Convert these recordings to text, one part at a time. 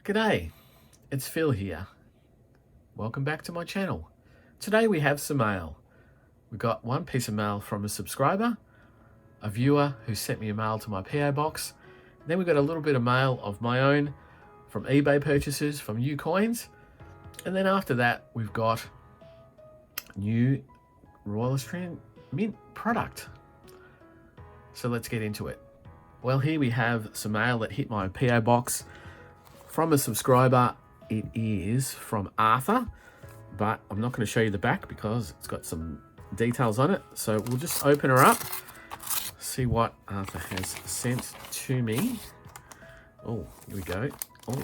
G'day, it's Phil here. Welcome back to my channel. Today we have some mail. We got one piece of mail from a subscriber, a viewer who sent me a mail to my PO box. Then we got a little bit of mail of my own from eBay purchases from Ucoins. And then after that, we've got new Royal Australian Mint product. So let's get into it. Well, here we have some mail that hit my PO box from a subscriber. It is from Arthur, but I'm not going to show you the back because it's got some details on it. So we'll just open her up, see what Arthur has sent to me. Oh, here we go. Oh.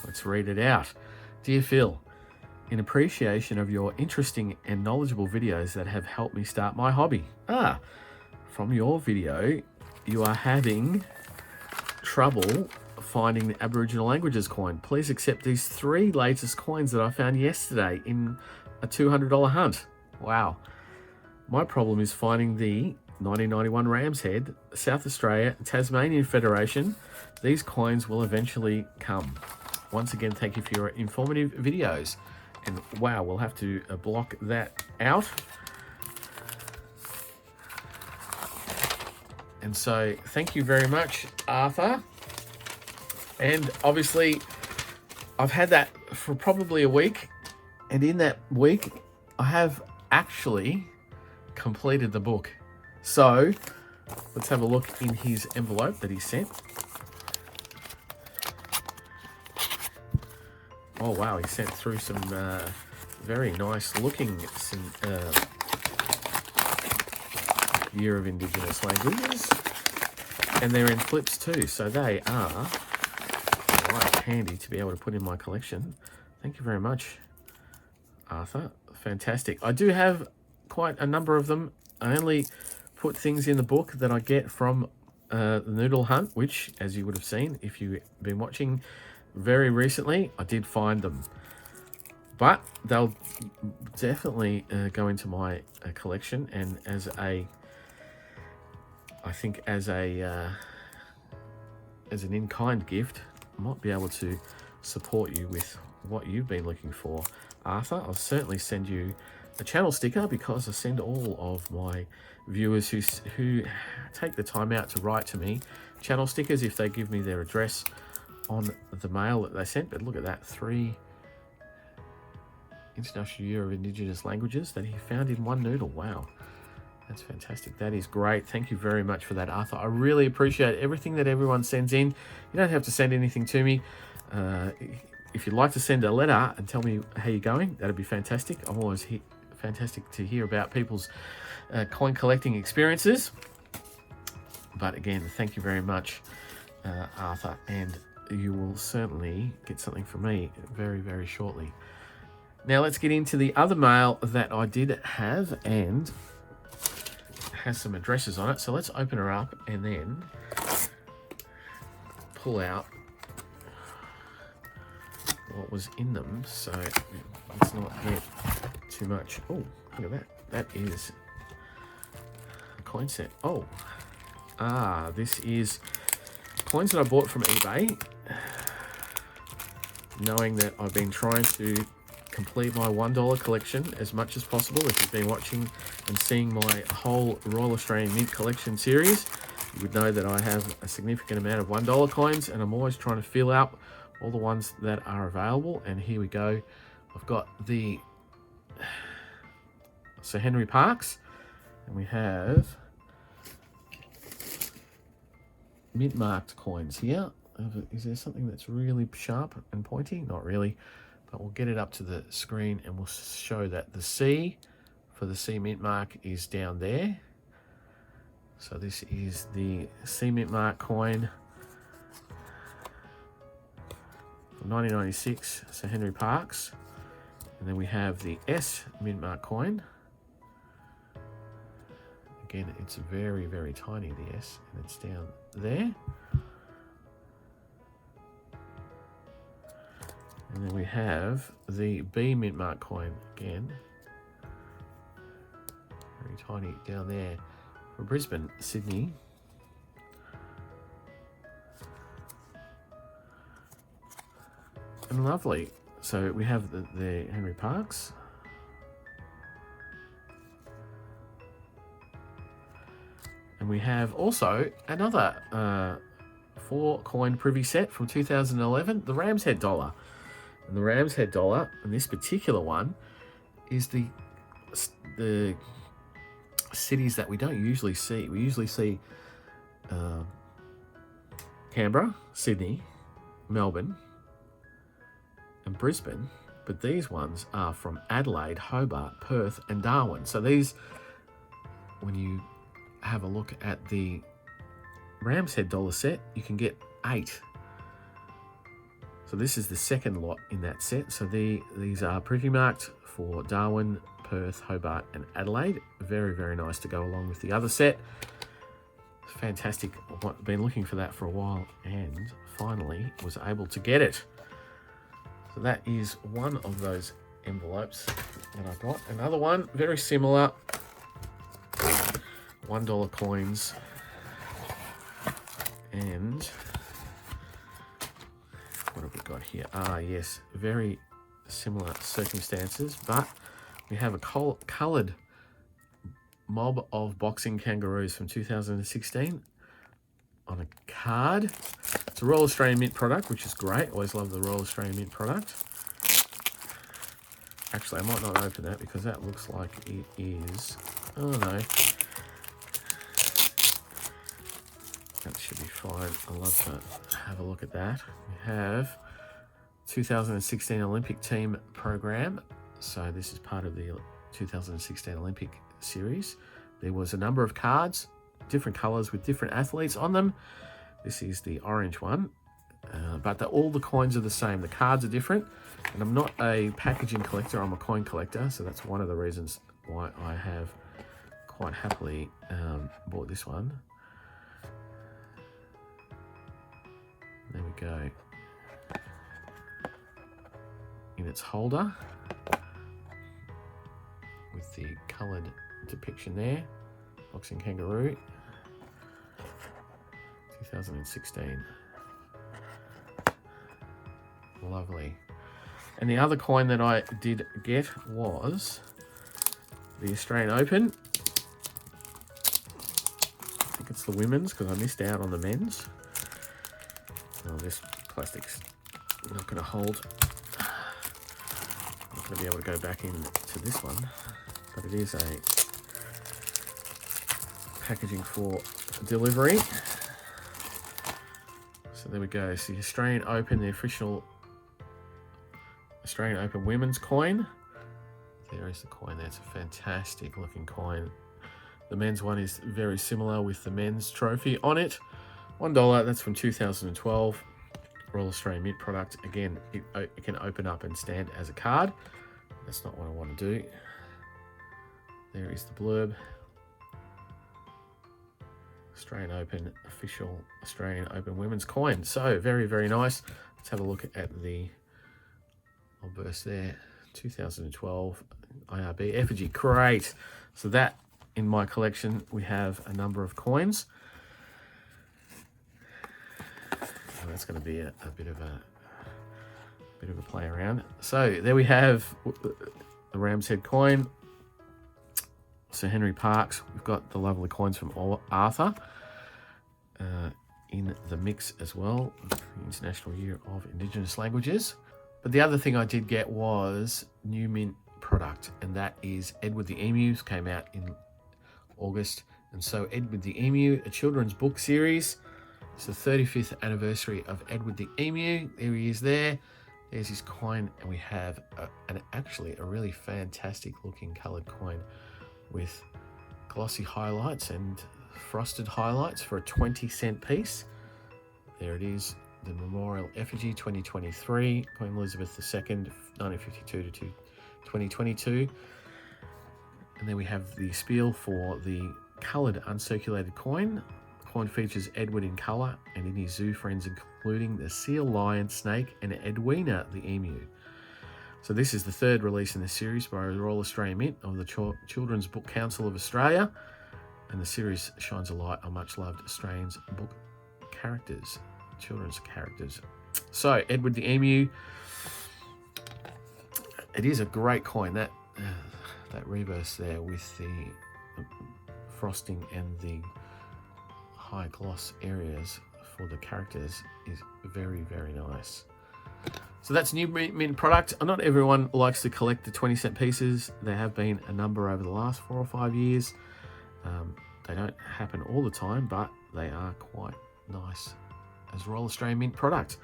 Let's read it out. Dear Phil, in appreciation of your interesting and knowledgeable videos that have helped me start my hobby. From your video, you are having trouble finding the Aboriginal languages coin. Please accept these 3 latest coins that I found yesterday in a $200 hunt. Wow. My problem is finding the 1991 Ram's Head, South Australia, Tasmanian Federation. These coins will eventually come. Once again, thank you for your informative videos. And wow, we'll have to block that out. And so thank you very much, Arthur. And obviously, I've had that for probably a week. And in that week, I have actually completed the book. So let's have a look in his envelope that he sent. Oh, wow, he sent through some very nice looking Year of Indigenous Languages, and they're in flips too, so they are quite handy to be able to put in my collection. Thank you very much, Arthur. Fantastic. I do have quite a number of them. I only put things in the book that I get from the noodle hunt, which, as you would have seen if you've been watching very recently, I did find them. But they'll definitely go into my collection, and as a as an in-kind gift, I might be able to support you with what you've been looking for. Arthur, I'll certainly send you a channel sticker because I send all of my viewers who take the time out to write to me channel stickers if they give me their address on the mail that they sent. But look at that, 3 International Year of Indigenous Languages that he found in one noodle. Wow. That's fantastic. That is great. Thank you very much for that, Arthur. I really appreciate everything that everyone sends in. You don't have to send anything to me. If you'd like to send a letter and tell me how you're going, that'd be fantastic. I'm always fantastic to hear about people's coin collecting experiences. But again, thank you very much, Arthur. And you will certainly get something from me very, very shortly. Now let's get into the other mail that I did have, and has some addresses on it. So let's open her up and then pull out what was in them. So let's not get too much. Oh, look at that. That is a coin set. Oh, this is coins that I bought from eBay, knowing that I've been trying to complete my $1 collection as much as possible. If you've been watching and seeing my whole Royal Australian Mint collection series, you would know that I have a significant amount of $1 coins, and I'm always trying to fill out all the ones that are available. And here we go. I've got the Sir Henry Parkes, and we have mint marked coins here. Is there something that's really sharp and pointy? Not really. But we'll get it up to the screen and we'll show that the C for the C mint mark is down there. So this is the C mint mark coin from 1996, Sir Henry Parkes. And then we have the S mint mark coin. Again, it's very, very tiny, the S, and it's down there. And then we have the B mint mark coin again. Very tiny down there for Brisbane, Sydney. and lovely. So we have the Henry Parks. And we have also another 4-coin privy set from 2011, the Ram's Head dollar. And the Ram's Head dollar, and this particular one, is the cities that we don't usually see. We usually see Canberra, Sydney, Melbourne, and Brisbane, but these ones are from Adelaide, Hobart, Perth, and Darwin. So these, when you have a look at the Ram's Head dollar set, you can get 8. So this is the second lot in that set. So these are privy marked for Darwin, Perth, Hobart, and Adelaide. Very, very nice to go along with the other set. Fantastic. I've been looking for that for a while and finally was able to get it. So that is one of those envelopes that I got. Another one, very similar, $1 coins. And what have we got here? Ah, yes, very similar circumstances, but we have a coloured mob of boxing kangaroos from 2016 on a card. It's a Royal Australian Mint product, which is great. Always love the Royal Australian Mint product. Actually, I might not open that because that looks like it is... Oh, no. That should be fine. I'd love to have a look at that. We have 2016 Olympic team program. So this is part of the 2016 Olympic series. There was a number of cards, different colours with different athletes on them. This is the orange one, but all the coins are the same. The cards are different, and I'm not a packaging collector, I'm a coin collector, so that's one of the reasons why I have quite happily bought this one. There we go. In its holder, with the coloured depiction there, boxing kangaroo, 2016. Lovely. And the other coin that I did get was the Australian Open. I think it's the women's because I missed out on the men's. Oh, this plastic's not going to hold. I'm not going to be able to go back into this one, but it is a packaging for delivery. So there we go. So the Australian Open, the official Australian Open women's coin. There is the coin. That's a fantastic looking coin. The men's one is very similar with the men's trophy on it. $1, that's from 2012. Royal Australian Mint product. Again, it can open up and stand as a card. That's not what I want to do. There is the blurb. Australian Open, official Australian Open women's coin. So very, very nice. Let's have a look at the burst there. 2012 IRB effigy. Great. So that in my collection, we have a number of coins. And that's going to be a bit of a play around. So there we have the Ram's Head coin. Sir Henry Parks. We've got the lovely coins from Arthur in the mix as well. The International Year of Indigenous Languages. But the other thing I did get was new mint product, and that is Edward the Emu. Came out in August. And so Edward the Emu, a children's book series. It's the 35th anniversary of Edward the Emu. There he is there. There's his coin, and we have actually a really fantastic looking coloured coin with glossy highlights and frosted highlights for a 20-cent piece. There it is, the Memorial Effigy 2023, Queen Elizabeth II, 1952 to 2022. And then we have the spiel for the coloured uncirculated coin. The coin features Edward in colour and in his zoo friends, including the seal, lion, snake, and Edwina the emu. So this is the third release in the series by the Royal Australian Mint of the Children's Book Council of Australia. And the series shines a light on much loved Australians book characters, children's characters So, Edward the Emu. It is a great coin. That reverse there with the frosting and the high gloss areas for the characters is very, very nice. So that's new mint product. Not everyone likes to collect the 20-cent pieces. There have been a number over the last 4 or 5 years. They don't happen all the time, but they are quite nice as Royal Australian Mint product.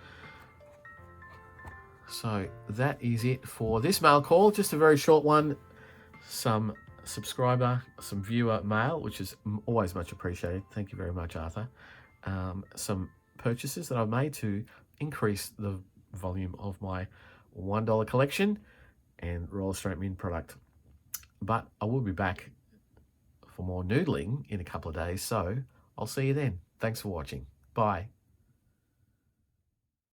So that is it for this mail call. Just a very short one. Some subscriber, some viewer mail, which is always much appreciated. Thank you very much, Arthur. Some purchases that I've made to increase the volume of my $1 collection and Royal Australian Mint product. But I will be back for more noodling in a couple of days, so I'll see you then. Thanks for watching. Bye.